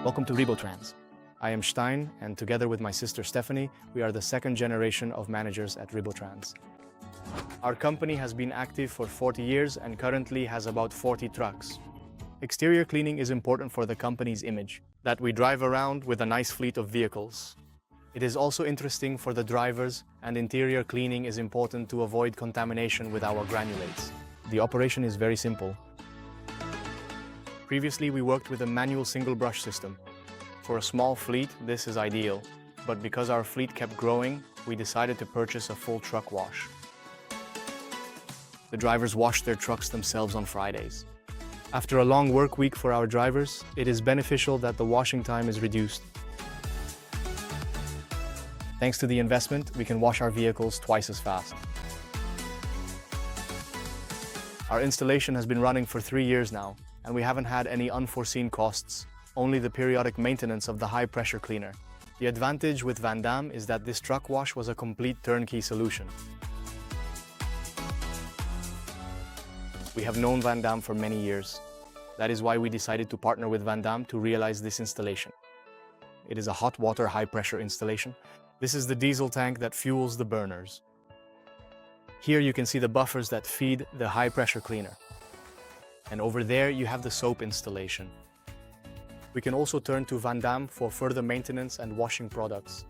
Welcome to Ribotrans. I am Stein, and together with my sister Stephanie, we are the second generation of managers at Ribotrans. Our company has been active for 40 years and currently has about 40 trucks. Exterior cleaning is important for the company's image, that we drive around with a nice fleet of vehicles. It is also interesting for the drivers, and interior cleaning is important to avoid contamination with our granulates. The operation is very simple. Previously, we worked with a manual single brush system. For a small fleet, this is ideal, but because our fleet kept growing, we decided to purchase a full truck wash. The drivers wash their trucks themselves on Fridays. After a long work week for our drivers, it is beneficial that the washing time is reduced. Thanks to the investment, we can wash our vehicles twice as fast. Our installation has been running for 3 years now, and we haven't had any unforeseen costs, only the periodic maintenance of the high-pressure cleaner. The advantage with Van Damme is that this truck wash was a complete turnkey solution. We have known Van Damme for many years. That is why we decided to partner with Van Damme to realize this installation. It is a hot water high-pressure installation. This is the diesel tank that fuels the burners. Here you can see the buffers that feed the high-pressure cleaner. And over there you have the soap installation. We can also turn to Van Damme for further maintenance and washing products.